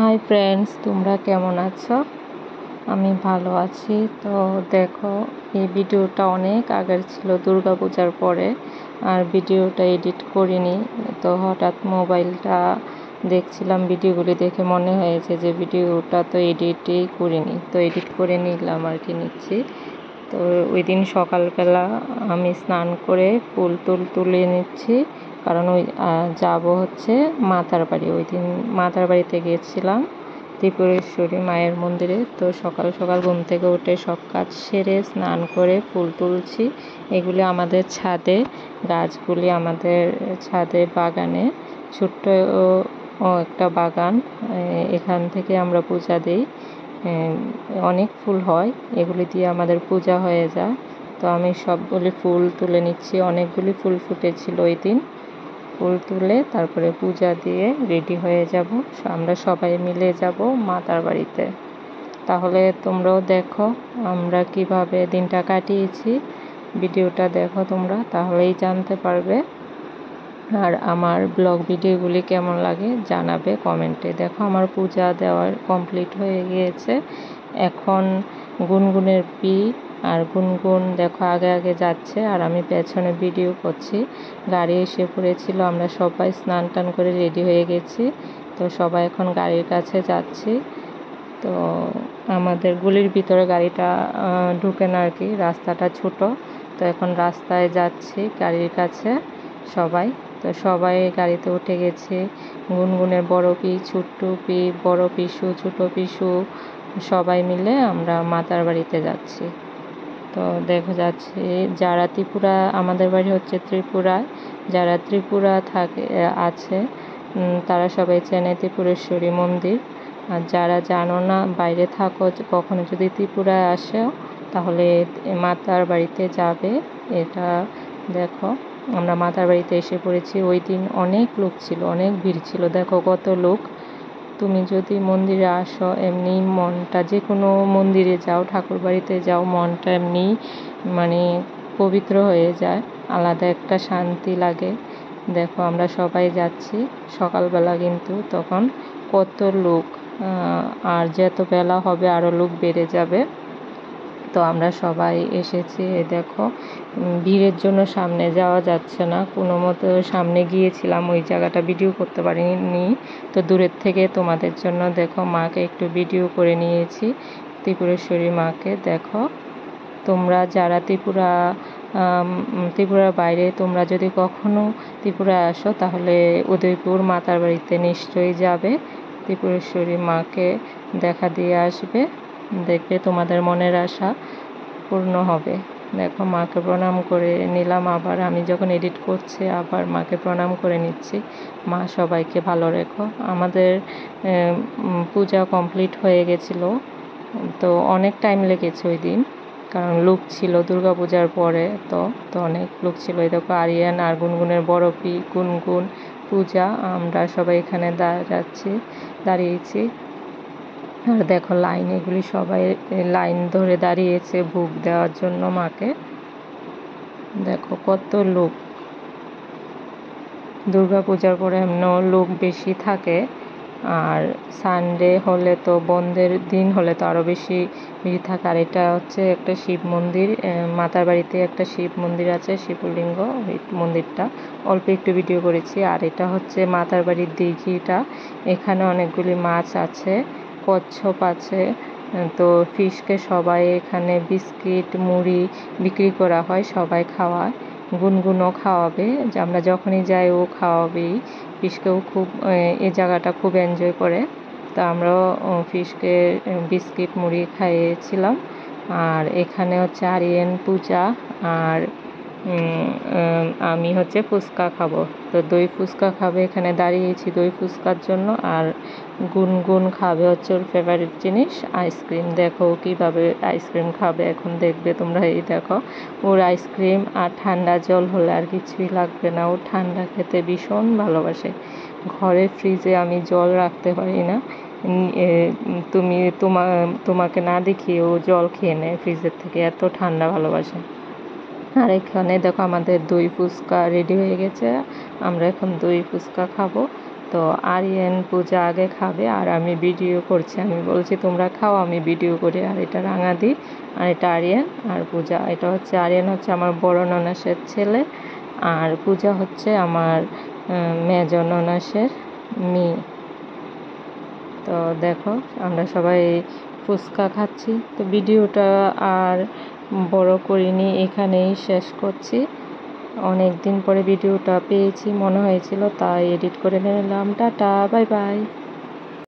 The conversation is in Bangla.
হাই ফ্রেন্ডস, তোমরা কেমন আছো? আমি ভালো আছি। তো দেখো, এই ভিডিওটা অনেক আগের ছিল, দুর্গাপূজার পরে, আর ভিডিওটা এডিট করিনি। তো হঠাৎ মোবাইলটা দেখছিলাম, ভিডিওগুলি দেখে মনে হয়েছে যে ভিডিওটা তো এডিটই করিনি, তো এডিট করে নিলাম আর কি, নিচ্ছি। তো ওই দিন সকালবেলা আমি স্নান করে ফুল তুলে নিচ্ছি, কারণ ওই যাব হচ্ছে মাতার বাড়ি। ওই দিন মাতার বাড়িতে গিয়েছিলাম, ত্রিপুরেশ্বরী মায়ের মন্দিরে। তো সকাল সকাল ঘুম থেকে উঠে সব কাজ সেরে স্নান করে ফুল তুলছি। এগুলি আমাদের ছাদে, গাছগুলি আমাদের ছাদে বাগানে, ছোট্ট একটা বাগান। এখান থেকে আমরা পূজা দিই। অনেক ফুল হয়, এগুলি দিয়ে আমাদের পূজা হয়ে যায়। তো আমি সবগুলি ফুল তুলে নিচ্ছি, অনেকগুলি ফুল ফুটেছিল ওই দিন। ফুল তুলে তারপরে পূজা দিয়ে রেডি হয়ে যাব, আমরা সবাই মিলে যাব মাতার বাড়িতে। তাহলে তোমরাও দেখো আমরা কিভাবে দিনটা কাটিয়েছি, ভিডিওটা দেখো তোমরা, তাহলেই জানতে পারবে। আর আমার ব্লগ ভিডিওগুলি কেমন লাগে জানাবে কমেন্টে। দেখো, আমার পূজা দেওয়ার কমপ্লিট হয়ে গিয়েছে। এখন গুনগুনের আর গুনগুন দেখো আগে আগে যাচ্ছে, আর আমি পেছনে ভিডিও করছি। গাড়ি এসে পড়েছিল, আমরা সবাই স্নান টান করে রেডি হয়ে গেছি। তো সবাই এখন গাড়ির কাছে যাচ্ছি। তো আমাদের গলির ভিতরে গাড়িটা ঢুকে না আর কি, রাস্তাটা ছোট। তো এখন রাস্তায় যাচ্ছি গাড়ির কাছে সবাই। তো সবাই গাড়িতে উঠে গেছি, গুনগুনের বড় ছোট্ট বড় পিসু, ছোট পিসু, সবাই মিলে আমরা মাতার বাড়িতে যাচ্ছি। তো দেখো যাচ্ছি, যারা ত্রিপুরা, আমাদের বাড়ি হচ্ছে ত্রিপুরায়, যারা ত্রিপুরা আছে তারা সবাই চেনে ত্রিপুরেশ্বরী মন্দির। আর যারা জানো না, বাইরে থাকো, কখনো যদি ত্রিপুরায় আসো তাহলে মাতার বাড়িতে যাবে। এটা দেখো, আমরা মাতার বাড়িতে এসে পড়েছি। ওই দিন অনেক লোক ছিল, অনেক ভিড় ছিল, দেখো কত লোক। তুমি যদি মন্দিরে আসো, এমনি মনটা, যে কোনো মন্দিরে যাও, ঠাকুর বাড়িতে যাও, মনটা এমনি মানে পবিত্র হয়ে যায়, আলাদা একটা শান্তি লাগে। দেখো আমরা সবাই যাচ্ছি সকালবেলা, কিন্তু তখন কত লোক, আর যত বেলা হবে আরও লোক বেড়ে যাবে। তো আমরা সবাই এসেছি। দেখো, ভিড়ের জন্য সামনে যাওয়া যাচ্ছে না, কোনো মতো সামনে গিয়েছিলাম, ওই জায়গাটা ভিডিও করতে পারিনি। তো দূরের থেকে তোমাদের জন্য দেখো মাকে একটু ভিডিও করে নিয়েছি, ত্রিপুরেশ্বরী মাকে। দেখো, তোমরা যারা ত্রিপুরার বাইরে, তোমরা যদি কখনো ত্রিপুরায় আসো তাহলে উদয়পুর মাতার বাড়িতে নিশ্চয়ই যাবে, ত্রিপুরেশ্বরী মাকে দেখা দিয়ে আসবে, দেখবে তোমাদের মনের আশা পূর্ণ হবে। দেখো, মাকে প্রণাম করে নিলাম। আবার আমি যখন এডিট করছি আবার মাকে প্রণাম করে নিচ্ছি। মা সবাইকে ভালো রেখো। আমাদের পূজা কমপ্লিট হয়ে গেছিলো, তো অনেক টাইম লেগেছে ওই দিন, কারণ লোক ছিল দুর্গাপূজার পরে। তো অনেক লোক ছিল। এই দেখো আরিয়ান আর গুনগুনের বড় গুনগুন, পূজা, আমরা সবাই এখানে দাঁড়িয়েছি। আর দেখো লাইন, এগুলি সবাই লাইন ধরে দাঁড়িয়েছে ভোগ দেওয়ার জন্য মাকে। দেখো কত লোক, দুর্গাপূজার পরে এমনও লোক বেশি থাকে। আর সানডে হলে তো, বন্ধের দিন হলে তো আরও বেশি ভিড় থাকে। আর এটা হচ্ছে একটা শিব মন্দির, মাতার বাড়িতে একটা শিব মন্দির আছে, শিবলিঙ্গ, ওই মন্দিরটা অল্প একটু ভিডিও করেছি। আর এটা হচ্ছে মাতার বাড়ির দিঘিটা, এখানে অনেকগুলি মাছ আছে, কচ্ছপ আছে। তো ফিশকে সবাই এখানে বিস্কিট মুড়ি বিক্রি করা হয়, সবাই খাওয়ায়। গুনগুনও খাওয়াবে, যে আমরা যখনই যাই ও খাওয়াবেই। ফিশকেও খুব, এই জায়গাটা খুব এনজয় করে। তা আমরাও ফিশকে বিস্কিট মুড়ি খাইয়েছিলাম। আর এখানে হচ্ছে আরিয়ান পূজা, আর আমি হচ্ছে ফুচকা খাবো। তো দই ফুচকা খাবে, এখানে দাঁড়িয়েছি দই ফুচকার জন্য। আর গুনগুন খাবে হচ্ছে ওর ফেভারিট জিনিস আইসক্রিম। দেখো কীভাবে আইসক্রিম খাবে, এখন দেখবে তোমরা। এই দেখো, ওর আইসক্রিম আর ঠান্ডা জল হলে আর কিছুই লাগবে না, ও ঠান্ডা খেতে ভীষণ ভালোবাসে। ঘরে ফ্রিজে আমি জল রাখতে পারি না, তোমাকে না দেখিয়ে ও জল খেয়ে নেয় ফ্রিজের থেকে, এত ঠান্ডা ভালোবাসে। আর এখানে দেখো আমাদের দই ফুচকা রেডি হয়ে গেছে, আমরা এখন দই ফুচকা খাবো। তো আরিয়ান পূজা আগে খাবে আর আমি ভিডিও করছি। আমি বলছি তোমরা খাও, আমি ভিডিও করি। আর এটা রাঙাদি, আর এটা আরিয়ান আর পূজা। এটা হচ্ছে আরিয়ান হচ্ছে আমার বড় ননাসের ছেলে, আর পূজা হচ্ছে আমার মেজ ননাসের মেয়ে। তো দেখো আমরা সবাই ফুচকা খাচ্ছি। তো ভিডিওটা আর বড় করিনি, এখানেই শেষ করছি। অনেক দিন পরে ভিডিওটা পেয়েছি, মনে হয়েছিল তাই এডিট করে নিলাম। Tata, bye bye.